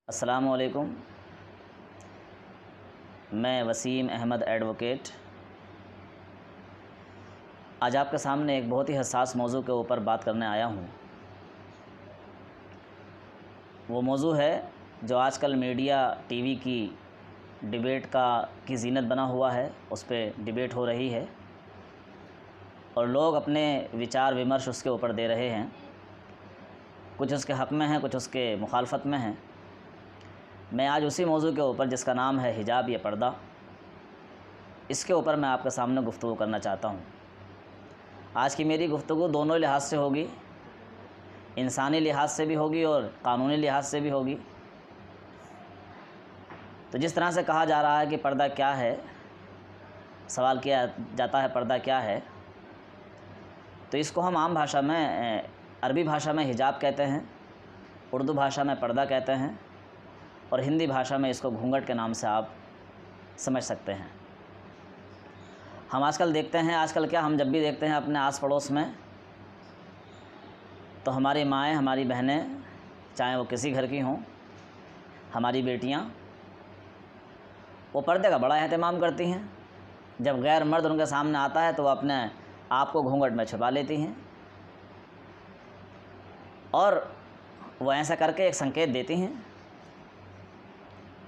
السلام علیکم، میں وسیم احمد ایڈوکیٹ آج آپ کے سامنے ایک بہت ہی حساس موضوع کے اوپر بات کرنے آیا ہوں۔ وہ موضوع ہے جو آج کل میڈیا ٹی وی کی ڈیبیٹ کی زینت بنا ہوا ہے، اس پہ ڈیبیٹ ہو رہی ہے اور لوگ اپنے وچار ومرش اس کے اوپر دے رہے ہیں، کچھ اس کے حق میں ہیں، کچھ اس کے مخالفت میں ہیں۔ میں آج اسی موضوع کے اوپر جس کا نام ہے حجاب یا پردہ، اس کے اوپر میں آپ کے سامنے گفتگو کرنا چاہتا ہوں۔ آج کی میری گفتگو دونوں لحاظ سے ہوگی، انسانی لحاظ سے بھی ہوگی اور قانونی لحاظ سے بھی ہوگی۔ تو جس طرح سے کہا جا رہا ہے کہ پردہ کیا ہے، سوال کیا جاتا ہے پردہ کیا ہے، تو اس کو ہم عام بھاشا میں عربی بھاشا میں حجاب کہتے ہیں، اردو بھاشا میں پردہ کہتے ہیں اور ہندی بھاشا میں اس کو گھونگھٹ کے نام سے آپ سمجھ سکتے ہیں۔ ہم آج کل دیکھتے ہیں، ہم جب بھی دیکھتے ہیں اپنے آس پڑوس میں، تو ہماری مائیں، ہماری بہنیں، چاہے وہ کسی گھر کی ہوں، ہماری بیٹیاں، وہ پردے کا بڑا اہتمام کرتی ہیں۔ جب غیر مرد ان کے سامنے آتا ہے تو وہ اپنے آپ کو گھونگھٹ میں چھپا لیتی ہیں اور وہ ایسا کر کے ایک سنکیت دیتی ہیں۔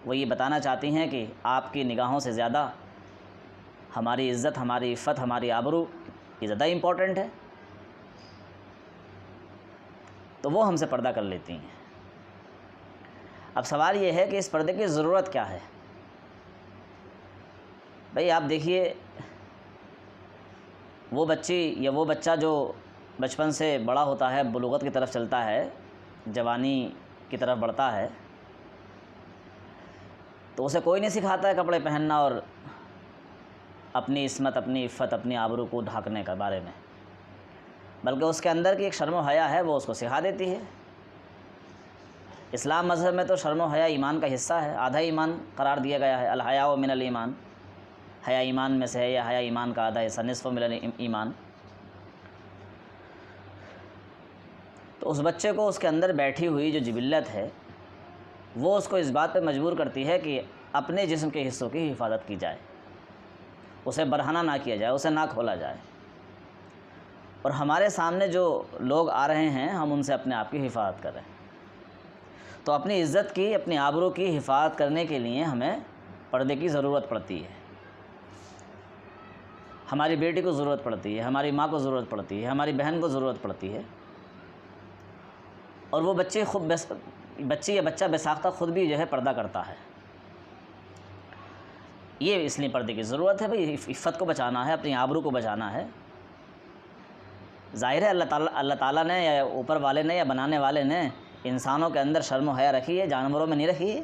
وہ یہ بتانا چاہتی ہیں کہ آپ کی نگاہوں سے زیادہ ہماری عزت، ہماری عفت، ہماری آبرو یہ زیادہ امپورٹنٹ ہے، تو وہ ہم سے پردہ کر لیتی ہیں۔ اب سوال یہ ہے کہ اس پردے کی ضرورت کیا ہے؟ بھئی آپ دیکھیے، وہ بچی یا وہ بچہ جو بچپن سے بڑا ہوتا ہے، بلوغت کی طرف چلتا ہے، جوانی کی طرف بڑھتا ہے، تو اسے کوئی نہیں سکھاتا ہے کپڑے پہننا اور اپنی عصمت، اپنی عفت، اپنی آبرو کو ڈھانکنے کے بارے میں، بلکہ اس کے اندر کی ایک شرم و حیا ہے، وہ اس کو سکھا دیتی ہے۔ اسلام مذہب میں تو شرم و حیا ایمان کا حصہ ہے، آدھا ایمان قرار دیا گیا ہے۔ الحیاء من الایمان، حیا ایمان میں سے ہے، یا حیا ایمان کا آدھا حصہ، نصف من الایمان۔ تو اس بچے کو اس کے اندر بیٹھی ہوئی جو جبلت ہے، وہ اس کو اس بات پہ مجبور کرتی ہے کہ اپنے جسم کے حصوں کی حفاظت کی جائے، اسے برہنہ نہ کیا جائے، اسے نہ کھولا جائے۔ اور ہمارے سامنے جو لوگ آ رہے ہیں، ہم ان سے اپنے آپ کی حفاظت کر رہے ہیں۔ تو اپنی عزت کی، اپنی آبرو کی حفاظت کرنے کے لیے ہمیں پردے کی ضرورت پڑتی ہے۔ ہماری بیٹی کو ضرورت پڑتی ہے، ہماری ماں کو ضرورت پڑتی ہے، ہماری بہن کو ضرورت پڑتی ہے، اور وہ بچی یا بچہ بے ساختہ خود بھی جو ہے پردہ کرتا ہے۔ یہ اس لیے پردے کی ضرورت ہے، بھئی عفت کو بچانا ہے، اپنی آبرو کو بچانا ہے۔ ظاہر ہے اللہ تعالیٰ نے یا اوپر والے نے یا بنانے والے نے انسانوں کے اندر شرم و حیا رکھی ہے، جانوروں میں نہیں رکھی ہے۔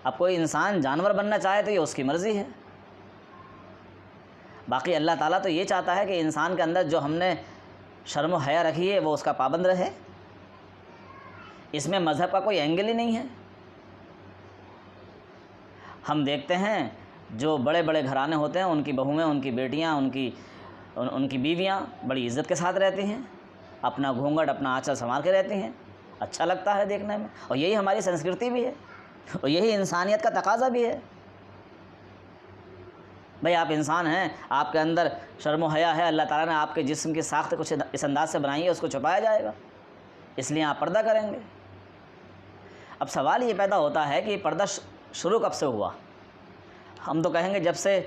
اب کوئی انسان جانور بننا چاہے تو یہ اس کی مرضی ہے، باقی اللہ تعالیٰ تو یہ چاہتا ہے کہ انسان کے اندر جو ہم نے شرم و حیا رکھی ہے وہ اس کا پابند رہے۔ اس میں مذہب کا کوئی اینگل ہی نہیں ہے۔ ہم دیکھتے ہیں جو بڑے بڑے گھرانے ہوتے ہیں، ان کی بہویں، ان کی بیٹیاں، ان کی بیویاں بڑی عزت کے ساتھ رہتی ہیں، اپنا گھونگھٹ، اپنا آنچل سنوار کے رہتی ہیں، اچھا لگتا ہے دیکھنے میں، اور یہی ہماری سنسکرتی بھی ہے اور یہی انسانیت کا تقاضا بھی ہے۔ بھئی آپ انسان ہیں، آپ کے اندر شرم و حیا ہے، اللہ تعالیٰ نے آپ کے جسم کی ساخت کچھ اس انداز سے بنائی ہے، اس کو چھپایا جائے گا، اس لیے آپ پردہ کریں گے۔ اب سوال یہ پیدا ہوتا ہے کہ پردہ شروع کب سے ہوا؟ ہم تو کہیں گے جب سے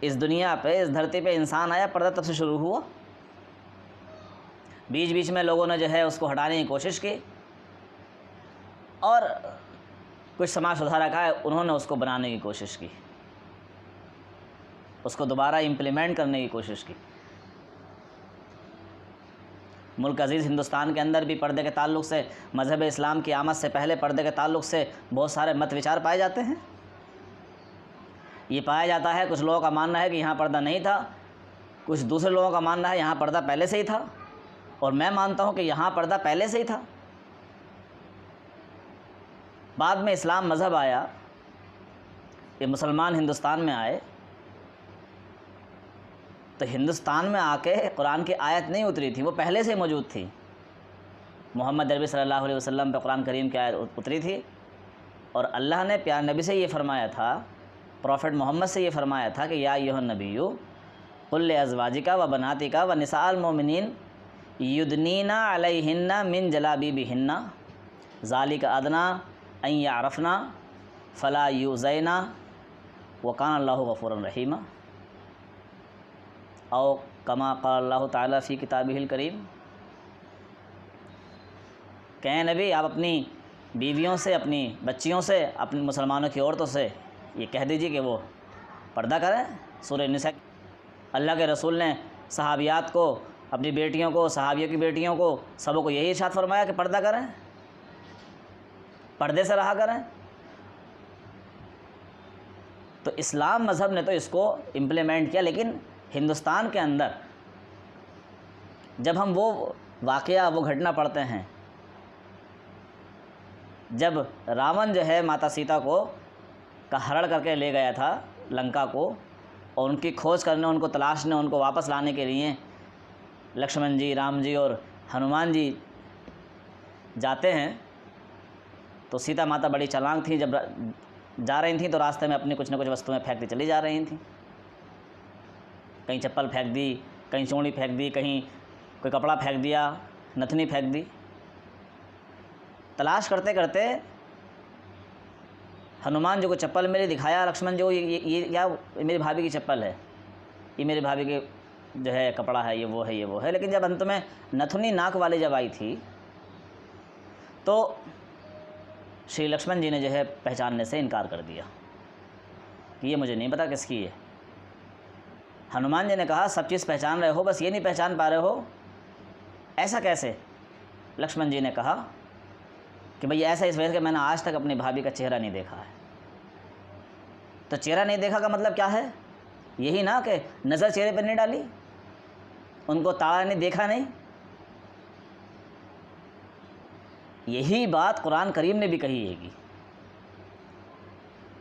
اس دنیا پہ، اس دھرتی پہ انسان آیا، پردہ تب سے شروع ہوا۔ بیچ میں لوگوں نے جو ہے اس کو ہٹانے کی کوشش کی، اور کچھ سماج سدھارک آئے، انہوں نے اس کو بنانے کی کوشش کی، اس کو دوبارہ امپلیمنٹ کرنے کی کوشش کی۔ ملک عزیز ہندوستان کے اندر بھی پردے کے تعلق سے، مذہب اسلام کی آمد سے پہلے پردے کے تعلق سے بہت سارے مت وچار پائے جاتے ہیں۔ یہ پایا جاتا ہے، کچھ لوگوں کا ماننا ہے کہ یہاں پردہ نہیں تھا، کچھ دوسرے لوگوں کا ماننا ہے یہاں پردہ پہلے سے ہی تھا، اور میں مانتا ہوں کہ یہاں پردہ پہلے سے ہی تھا۔ بعد میں اسلام مذہب آیا، یہ مسلمان ہندوستان میں آئے، تو ہندوستان میں آ کے قرآن کی آیت نہیں اتری تھی، وہ پہلے سے موجود تھی۔ محمد عربی صلی اللہ علیہ وسلم پہ قرآن کریم کی آیت اتری تھی، اور اللہ نے پیارے نبی سے یہ فرمایا تھا، پروفٹ محمد سے یہ فرمایا تھا کہ یا ایھا النبی قل لازواجک و بناتک و نساء المؤمنین یدنین علیہن من جلابیبہن ذالک ادنی ان یعرفن فلا یؤذین وکان اللہ غفورا رحیما، او کما قال اللہ تعالیٰ فی کتابہ الکریم۔ کہیں نبی آپ اپنی بیویوں سے، اپنی بچیوں سے، اپنی مسلمانوں کی عورتوں سے یہ کہہ دیجیے کہ وہ پردہ کریں۔ سورہ نساء اللہ کے رسول نے صحابیات کو، اپنی بیٹیوں کو، صحابیوں کی بیٹیوں کو، سبوں کو یہی ارشاد فرمایا کہ پردہ کریں، پردے سے رہا کریں۔ تو اسلام مذہب نے تو اس کو امپلیمنٹ کیا، لیکن ہندوستان کے اندر جب ہم وہ واقعہ، وہ گھٹنا پڑھتے ہیں جب راون جو ہے ماتا سیتا کو کا ہرڑ کر کے لے گیا تھا لنکا کو، اور ان کی کھوج کرنے، ان کو تلاشنے، ان کو واپس لانے کے لیے لکشمن جی، رام جی اور ہنومان جی جاتے ہیں، تو سیتا ماتا بڑی چالاک تھیں، جب جا رہی تھیں تو راستے میں اپنی کچھ نہ کچھ وستویں پھینکتی چلی جا رہی تھیں، کہیں چپل پھینک دی، کہیں چوڑی پھینک دی، کہیں کوئی کپڑا پھینک دیا، نتنی پھینک دی۔ تلاش کرتے کرتے ہنومان جو کو چپل میری دکھایا، لکشمن جو یہ کیا، میری بھابھی کی چپل ہے، یہ میری بھابھی کے جو ہے کپڑا ہے، یہ وہ ہے، یہ وہ ہے۔ لیکن جب انت میں نتھنی ناک والی جب آئی تھی تو شری لکشمن جی نے جو ہے پہچاننے سے انکار کر دیا کہ یہ مجھے نہیں پتا کس کی ہے۔ ہنومان جی نے کہا سب چیز پہچان رہے ہو، بس یہ نہیں پہچان پا رہے ہو، ایسا کیسے؟ لکشمن جی نے کہا کہ بھئی ایسا اس وجہ سے کہ میں نے آج تک اپنی بھابھی کا چہرہ نہیں دیکھا ہے۔ تو چہرہ نہیں دیکھا کا مطلب کیا ہے؟ یہی نا کہ نظر چہرے پر نہیں ڈالی، ان کو تاڑا نہیں، دیکھا نہیں۔ یہی بات قرآن کریم نے بھی کہی ہے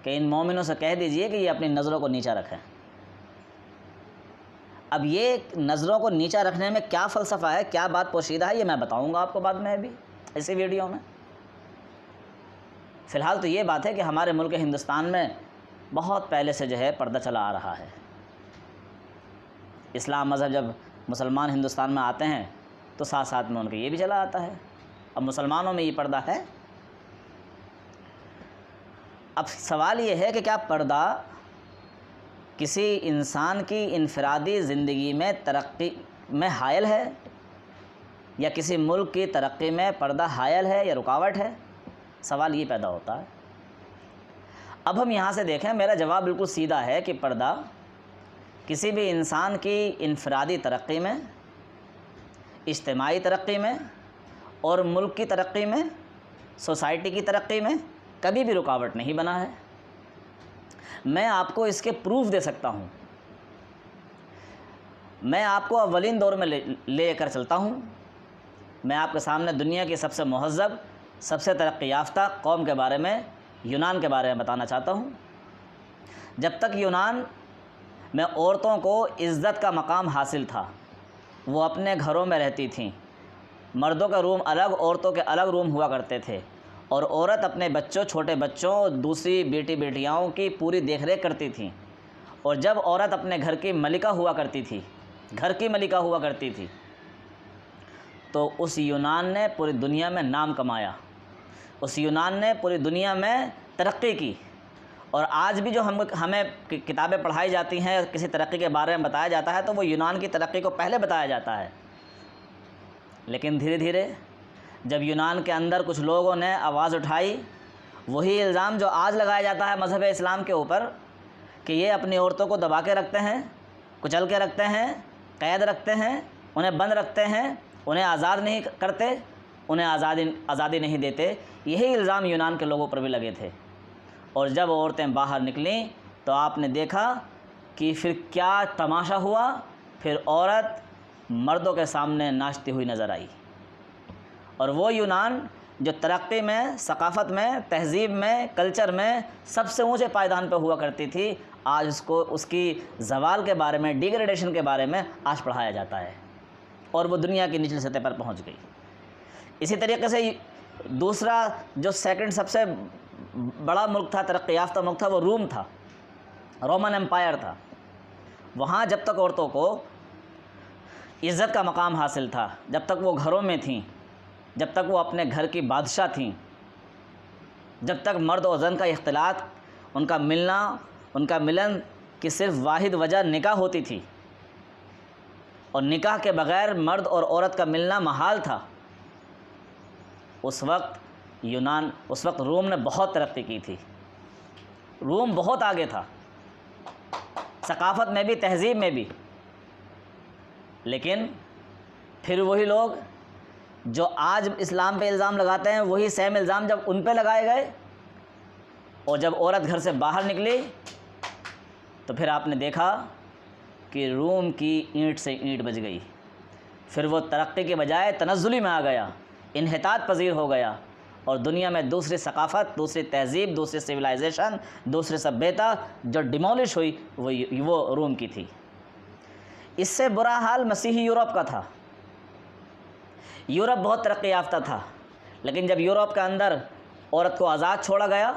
کہ ان مومنوں سے کہہ دیجئے کہ یہ اپنی نظروں کو نیچا رکھیں۔ اب یہ نظروں کو نیچا رکھنے میں کیا فلسفہ ہے، کیا بات پوشیدہ ہے، یہ میں بتاؤں گا آپ کو بعد میں بھی اسی ویڈیو میں۔ فی الحال تو یہ بات ہے کہ ہمارے ملک ہندوستان میں بہت پہلے سے جو ہے پردہ چلا آ رہا ہے۔ اسلام مذہب جب مسلمان ہندوستان میں آتے ہیں تو ساتھ ساتھ میں ان کے یہ بھی چلا آتا ہے۔ اب مسلمانوں میں یہ پردہ ہے۔ اب سوال یہ ہے کہ کیا پردہ کسی انسان کی انفرادی زندگی میں ترقی میں حائل ہے، یا کسی ملک کی ترقی میں پردہ حائل ہے یا رکاوٹ ہے؟ سوال یہ پیدا ہوتا ہے۔ اب ہم یہاں سے دیکھیں، میرا جواب بالکل سیدھا ہے کہ پردہ کسی بھی انسان کی انفرادی ترقی میں، اجتماعی ترقی میں اور ملک کی ترقی میں، سوسائٹی کی ترقی میں کبھی بھی رکاوٹ نہیں بنا ہے۔ میں آپ کو اس کے پروف دے سکتا ہوں۔ میں آپ کو اولین دور میں لے کر چلتا ہوں۔ میں آپ کے سامنے دنیا کی سب سے مہذب، سب سے ترقی یافتہ قوم کے بارے میں، یونان کے بارے میں بتانا چاہتا ہوں۔ جب تک یونان میں عورتوں کو عزت کا مقام حاصل تھا، وہ اپنے گھروں میں رہتی تھیں، مردوں کا روم الگ، عورتوں کے الگ روم ہوا کرتے تھے، اور عورت اپنے بچوں، چھوٹے بچوں، دوسری بیٹیاں کی پوری دیکھ ریکھ کرتی تھیں۔ اور جب عورت اپنے گھر کی ملکہ ہوا کرتی تھی، گھر کی ملکہ ہوا کرتی تھی، تو اس یونان نے پوری دنیا میں نام کمایا، اس یونان نے پوری دنیا میں ترقی کی۔ اور آج بھی جو ہمیں کتابیں پڑھائی جاتی ہیں، کسی ترقی کے بارے میں بتایا جاتا ہے، تو وہ یونان کی ترقی کو پہلے بتایا جاتا ہے۔ لیکن دھیرے دھیرے جب یونان کے اندر کچھ لوگوں نے آواز اٹھائی، وہی الزام جو آج لگایا جاتا ہے مذہب اسلام کے اوپر کہ یہ اپنی عورتوں کو دبا کے رکھتے ہیں، کچل کے رکھتے ہیں، قید رکھتے ہیں، انہیں بند رکھتے ہیں، انہیں آزاد نہیں کرتے، انہیں آزادی نہیں دیتے، یہی الزام یونان کے لوگوں پر بھی لگے تھے۔ اور جب عورتیں باہر نکلیں تو آپ نے دیکھا کہ پھر کیا تماشا ہوا، پھر عورت مردوں کے سامنے ناچتی ہوئی نظر آئی۔ اور وہ یونان جو ترقی میں، ثقافت میں، تہذیب میں، کلچر میں سب سے اونچے پائیدان پہ ہوا کرتی تھی، آج اس کی زوال کے بارے میں، ڈیگریڈیشن کے بارے میں آج پڑھایا جاتا ہے، اور وہ دنیا کی نچلی سطح پر پہنچ گئی۔ اسی طریقے سے دوسرا جو سیکنڈ سب سے بڑا ملک تھا، ترقی یافتہ ملک تھا، وہ روم تھا، رومن امپائر تھا۔ وہاں جب تک عورتوں کو عزت کا مقام حاصل تھا، جب تک وہ گھروں میں تھیں، جب تک وہ اپنے گھر کی بادشاہ تھیں، جب تک مرد اور زن کا اختلاط، ان کا ملنا، ان کا ملن کی صرف واحد وجہ نکاح ہوتی تھی، اور نکاح کے بغیر مرد اور عورت کا ملنا محال تھا، اس وقت روم نے بہت ترقی کی تھی۔ روم بہت آگے تھا، ثقافت میں بھی، تہذیب میں بھی۔ لیکن پھر وہی لوگ جو آج اسلام پہ الزام لگاتے ہیں، وہی سیم الزام جب ان پہ لگائے گئے، اور جب عورت گھر سے باہر نکلی تو پھر آپ نے دیکھا کہ روم کی اینٹ سے اینٹ بج گئی۔ پھر وہ ترقی کے بجائے تنزلی میں آ گیا، انحطاط پذیر ہو گیا، اور دنیا میں دوسری ثقافت، دوسری تہذیب، دوسری سویلائزیشن، دوسری سبھیتا جو ڈیمولش ہوئی وہ روم کی تھی۔ اس سے برا حال مسیحی یورپ کا تھا۔ یورپ بہت ترقی یافتہ تھا، لیکن جب یورپ کے اندر عورت کو آزاد چھوڑا گیا،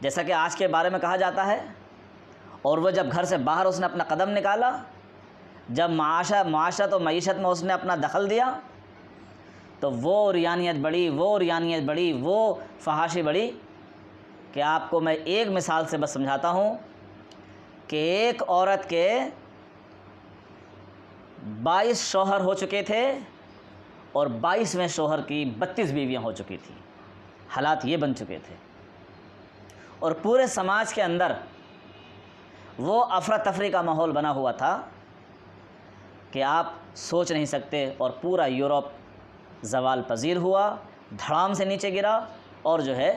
جیسا کہ آج کے بارے میں کہا جاتا ہے، اور وہ جب گھر سے باہر اس نے اپنا قدم نکالا، جب معاشرت و معیشت میں اس نے اپنا دخل دیا، تو وہ ریانیت بڑھی، وہ فحاشی بڑھی کہ آپ کو میں ایک مثال سے بس سمجھاتا ہوں کہ ایک عورت کے 22 شوہر ہو چکے تھے، اور 22ویں شوہر کی 32 بیویاں ہو چکی تھیں۔ حالات یہ بن چکے تھے، اور پورے سماج کے اندر وہ افراتفری کا ماحول بنا ہوا تھا کہ آپ سوچ نہیں سکتے، اور پورا یورپ زوال پذیر ہوا، دھڑام سے نیچے گرا، اور جو ہے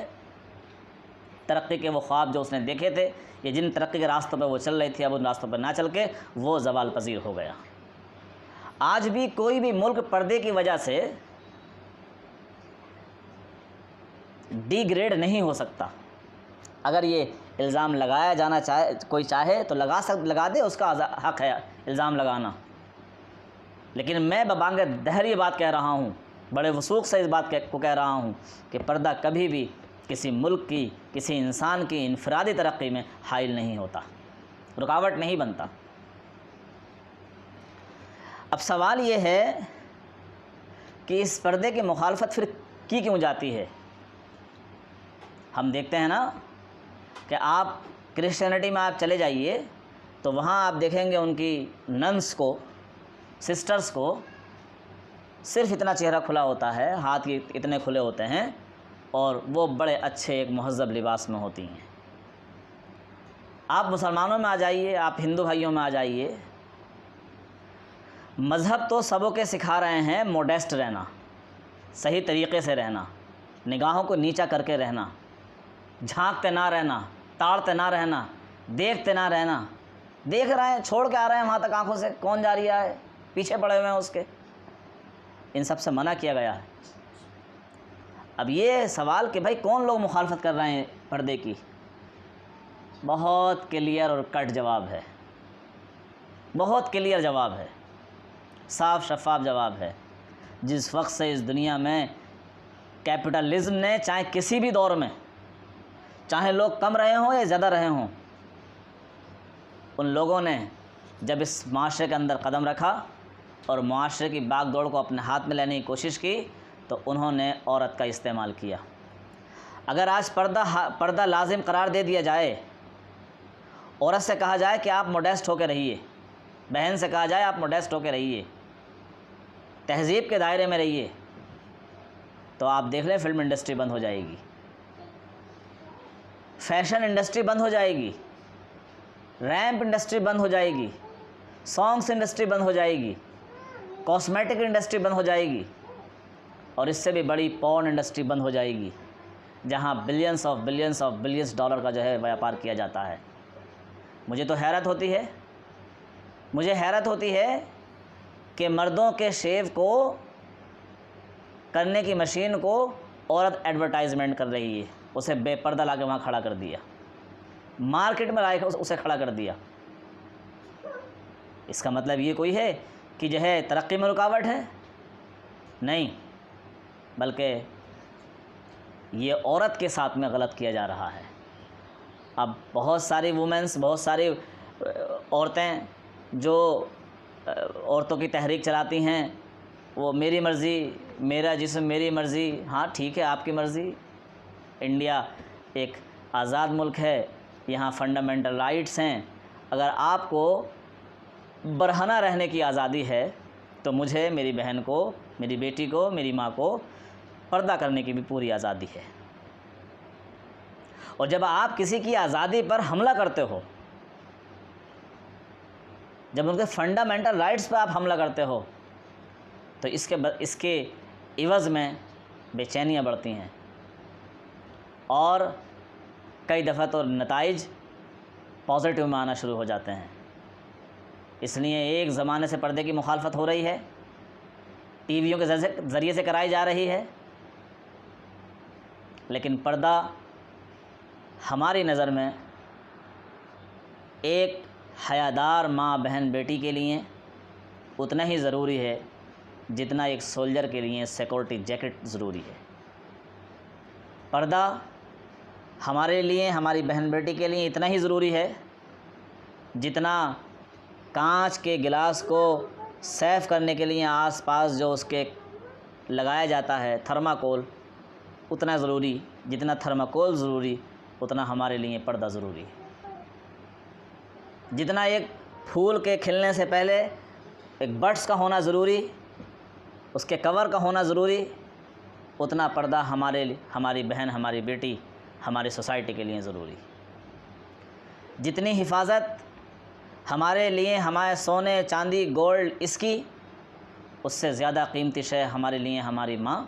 ترقی کے وہ خواب جو اس نے دیکھے تھے، یا جن ترقی کے راستوں پہ وہ چل رہی تھی، اب ان راستوں پہ نہ چل کے وہ زوال پذیر ہو گیا۔ آج بھی کوئی بھی ملک پردے کی وجہ سے ڈی گریڈ نہیں ہو سکتا۔ اگر یہ الزام لگایا جانا کوئی چاہے تو لگا دے، اس کا حق ہے الزام لگانا، لیکن میں ببانگ دہر یہ بات کہہ رہا ہوں، بڑے وثوق سے اس بات کو کہہ رہا ہوں کہ پردہ کبھی بھی کسی ملک کی، کسی انسان کی انفرادی ترقی میں حائل نہیں ہوتا، رکاوٹ نہیں بنتا۔ اب سوال یہ ہے کہ اس پردے کی مخالفت پھر کی کیوں جاتی ہے؟ ہم دیکھتے ہیں نا کہ آپ کرسچینٹی میں آپ چلے جائیے تو وہاں آپ دیکھیں گے ان کی ننس کو، سسٹرز کو صرف اتنا چہرہ کھلا ہوتا ہے، ہاتھ اتنے کھلے ہوتے ہیں، اور وہ بڑے اچھے ایک مہذب لباس میں ہوتی ہیں۔ آپ مسلمانوں میں آ جائیے، آپ ہندو بھائیوں میں آ جائیے، مذہب تو سبوں کے سکھا رہے ہیں موڈیسٹ رہنا، صحیح طریقے سے رہنا، نگاہوں کو نیچا کر کے رہنا، جھانکتے نہ رہنا، تاڑتے نہ رہنا، دیکھتے نہ رہنا۔ دیکھ رہے ہیں، چھوڑ کے آ رہے ہیں وہاں تک آنکھوں سے، کون جا رہا ہے، پیچھے پڑے ہوئے ہیں اس کے۔ ان سب سے منع کیا گیا ہے۔ اب یہ سوال کہ بھائی کون لوگ مخالفت کر رہے ہیں پردے کی، بہت کلیئر اور کٹ جواب ہے، بہت کلیئر جواب ہے، صاف شفاف جواب ہے۔ جس وقت سے اس دنیا میں کیپٹلزم نے، چاہے کسی بھی دور میں، چاہے لوگ کم رہے ہوں یا زیادہ رہے ہوں، ان لوگوں نے جب اس معاشرے کے اندر قدم رکھا اور معاشرے کی باغ دوڑ کو اپنے ہاتھ میں لینے کی کوشش کی، تو انہوں نے عورت کا استعمال کیا۔ اگر آج پردہ لازم قرار دے دیا جائے، عورت سے کہا جائے کہ آپ موڈیسٹ ہو کے رہیے، بہن سے کہا جائے آپ موڈیسٹ ہو کے رہیے، تہذیب کے دائرے میں رہیے، تو آپ دیکھ لیں فلم انڈسٹری بند ہو جائے گی، فیشن انڈسٹری بند ہو جائے گی، ریمپ انڈسٹری بند ہو جائے گی، سانگس انڈسٹری بند ہو جائے گی، کاسمیٹک انڈسٹری بند ہو جائے گی، اور اس سے بھی بڑی پورن انڈسٹری بند ہو جائے گی، جہاں بلینس ڈالر کا جو ہے ویاپار کیا جاتا ہے۔ مجھے تو حیرت ہوتی ہے کہ مردوں کے شیو کو کرنے کی مشین کو عورت ایڈورٹائزمنٹ کر رہی ہے، اسے بے پردہ لا کے وہاں کھڑا کر دیا، مارکیٹ میں لا کے اسے کھڑا کر دیا۔ اس کا مطلب یہ کوئی ہے کہ جو ہے ترقی میں رکاوٹ ہے؟ نہیں، بلکہ یہ عورت کے ساتھ میں غلط کیا جا رہا ہے۔ اب بہت ساری وومنس، بہت ساری عورتیں جو عورتوں کی تحریک چلاتی ہیں، وہ میری مرضی، میرا جسم میری مرضی۔ ہاں ٹھیک ہے، آپ کی مرضی۔ انڈیا ایک آزاد ملک ہے، یہاں فنڈامنٹل رائٹس ہیں۔ اگر آپ کو برہنہ رہنے کی آزادی ہے تو مجھے، میری بہن کو، میری بیٹی کو، میری ماں کو پردہ کرنے کی بھی پوری آزادی ہے۔ اور جب آپ کسی کی آزادی پر حملہ کرتے ہو، جب ان کے فنڈامنٹل رائٹس پہ آپ حملہ کرتے ہو، تو اس کے عوض میں بے چینیاں بڑھتی ہیں، اور کئی دفعہ تو نتائج پازیٹیو میں آنا شروع ہو جاتے ہیں۔ اس لیے ایک زمانے سے پردے کی مخالفت ہو رہی ہے، ٹی ویوں کے ذریعے سے کرائی جا رہی ہے، لیکن پردہ ہماری نظر میں ایک حیادار ماں، بہن، بیٹی کے لیے اتنا ہی ضروری ہے جتنا ایک سولجر کے لیے سیکورٹی جیکٹ ضروری ہے۔ پردہ ہمارے لیے، ہماری بہن بیٹی کے لیے اتنا ہی ضروری ہے جتنا کانچ کے گلاس کو سیف کرنے کے لیے آس پاس جو اس کے لگایا جاتا ہے تھرماکول، اتنا ضروری، جتنا تھرماکول ضروری اتنا ہمارے لیے پردہ ضروری ہے۔ جتنا ایک پھول کے کھلنے سے پہلے ایک بڈس کا ہونا ضروری، اس کے کور کا ہونا ضروری، اتنا پردہ ہماری بہن، ہماری بیٹی، ہماری سوسائٹی کے لیے ضروری۔ جتنی حفاظت ہمارے لیے ہمارے سونے، چاندی، گولڈ اس کی، اس سے زیادہ قیمتی شے ہمارے لیے ہماری ماں،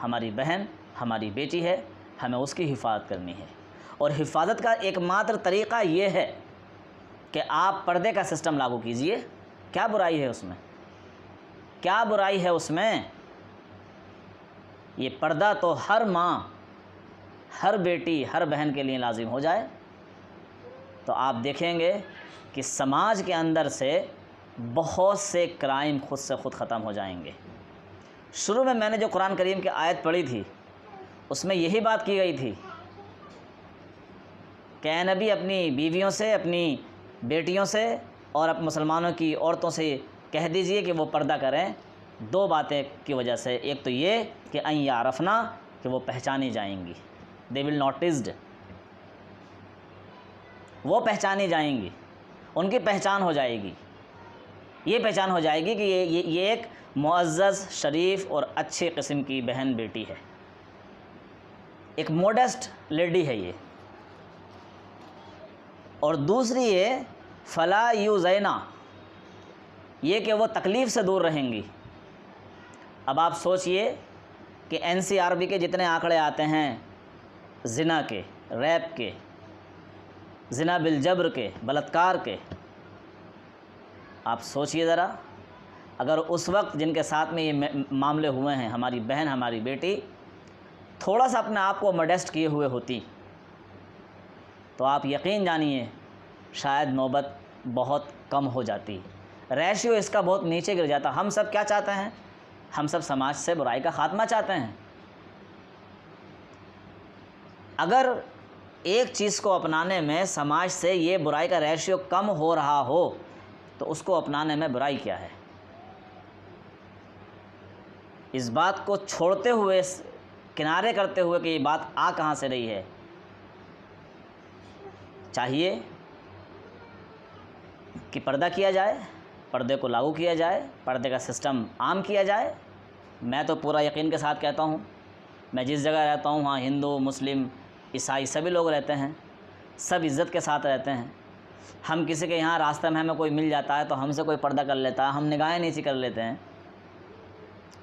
ہماری بہن، ہماری بیٹی ہے۔ ہمیں اس کی حفاظت کرنی ہے، اور حفاظت کا ایک ماتر طریقہ یہ ہے کہ آپ پردے کا سسٹم لاگو کیجئے۔ کیا برائی ہے اس میں؟ کیا برائی ہے اس میں؟ یہ پردہ تو ہر ماں، ہر بیٹی، ہر بہن کے لیے لازم ہو جائے تو آپ دیکھیں گے کہ سماج کے اندر سے بہت سے کرائم خود سے خود ختم ہو جائیں گے۔ شروع میں نے جو قرآن کریم کی آیت پڑھی تھی، اس میں یہی بات کی گئی تھی کہ اے نبی اپنی بیویوں سے، اپنی بیٹیوں سے اور مسلمانوں کی عورتوں سے کہہ دیجئے کہ وہ پردہ کریں، دو باتیں کی وجہ سے۔ ایک تو یہ کہ ان یعرفنا، کہ وہ پہچانی جائیں گی، they will noticed، وہ پہچانی جائیں گی، ان کی پہچان ہو جائے گی، یہ پہچان ہو جائے گی کہ یہ ایک معزز، شریف اور اچھی قسم کی بہن بیٹی ہے، ایک موڈسٹ لیڈی ہے یہ۔ اور دوسری یہ فلا یوزینا، یہ کہ وہ تکلیف سے دور رہیں گی۔ اب آپ سوچئے کہ NCRB کے جتنے آنکڑے آتے ہیں زنا کے، ریپ کے، زنا بالجبر کے، بلاత్کار کے، آپ سوچئے ذرا، اگر اس وقت جن کے ساتھ میں یہ معاملے ہوئے ہیں، ہماری بہن، ہماری بیٹی، تھوڑا سا اپنے آپ کو موڈسٹ کیے ہوئے ہوتی تو آپ یقین جانیے شاید نوبت بہت کم ہو جاتی، ریشیو اس کا بہت نیچے گر جاتا۔ ہم سب کیا چاہتے ہیں؟ ہم سب سماج سے برائی کا خاتمہ چاہتے ہیں۔ اگر ایک چیز کو اپنانے میں سماج سے یہ برائی کا ریشیو کم ہو رہا ہو تو اس کو اپنانے میں برائی کیا ہے؟ اس بات کو چھوڑتے ہوئے، کنارے کرتے ہوئے کہ یہ بات آ کہاں سے رہی ہے، چاہیے کہ پردہ کیا جائے، پردے کو لاگو کیا جائے، پردے کا سسٹم عام کیا جائے۔ میں تو پورا یقین کے ساتھ کہتا ہوں، میں جس جگہ رہتا ہوں وہاں ہندو، مسلم، عیسائی سبھی لوگ رہتے ہیں، سب عزت کے ساتھ رہتے ہیں۔ ہم کسی کے یہاں راستے میں ہمیں کوئی مل جاتا ہے تو ہم سے کوئی پردہ کر لیتا ہے، ہم نگاہیں نیچی کر لیتے ہیں۔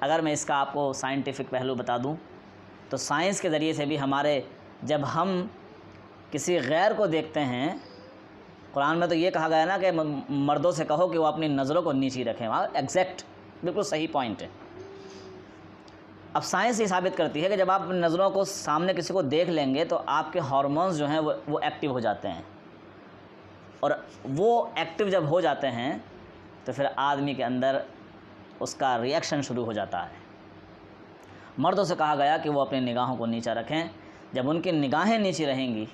اگر میں اس کا آپ کو سائنٹیفک پہلو بتا دوں تو سائنس کے ذریعے سے بھی جب ہم کسی غیر کو دیکھتے ہیں، قرآن میں تو یہ کہا گیا نا کہ مردوں سے کہو کہ وہ اپنی نظروں کو نیچی رکھیں، وہاں ایگزیکٹ بالکل صحیح پوائنٹ ہے۔ اب سائنس یہ ثابت کرتی ہے کہ جب آپ اپنی نظروں کو سامنے کسی کو دیکھ لیں گے تو آپ کے ہارمونز جو ہیں وہ ایکٹیو ہو جاتے ہیں، اور وہ ایکٹیو جب ہو جاتے ہیں تو پھر آدمی کے اندر اس کا ری ایکشن شروع ہو جاتا ہے۔ مردوں سے کہا گیا کہ وہ اپنی نگاہوں کو نیچا رکھیں، جب ان کی نگاہیں نیچی رہیں گی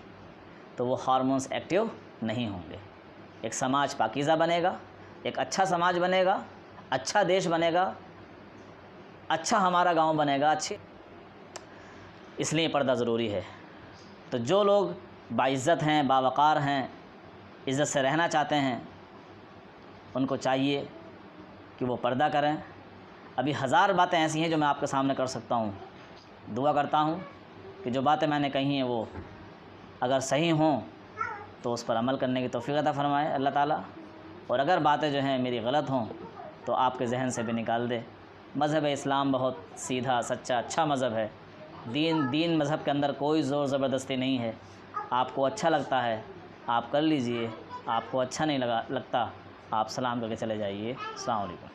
تو وہ ہارمونس ایکٹیو نہیں ہوں گے. ایک سماج پاکیزہ بنے گا، ایک اچھا سماج بنے گا، اچھا دیش بنے گا، اچھا ہمارا گاؤں بنے گا. اس لیے پردہ ضروری ہے. تو جو لوگ باعزت ہیں، باوقار ہیں، عزت سے رہنا چاہتے ہیں، ان کو چاہیے کہ وہ پردہ کریں. ابھی ہزار باتیں ایسی ہیں جو میں آپ کے سامنے کر سکتا ہوں. دعا کرتا ہوں کہ جو باتیں میں نے کہی ہیں وہ اگر صحیح ہوں تو اس پر عمل کرنے کی توفیق عطا فرمائے اللہ تعالیٰ، اور اگر باتیں جو ہیں میری غلط ہوں تو آپ کے ذہن سے بھی نکال دے. مذہب اسلام بہت سیدھا سچا اچھا مذہب ہے. دین مذہب کے اندر کوئی زور زبردستی نہیں ہے. آپ کو اچھا لگتا ہے آپ کر لیجئے، آپ کو اچھا نہیں لگتا آپ سلام کر کے چلے جائیے. السلام علیکم.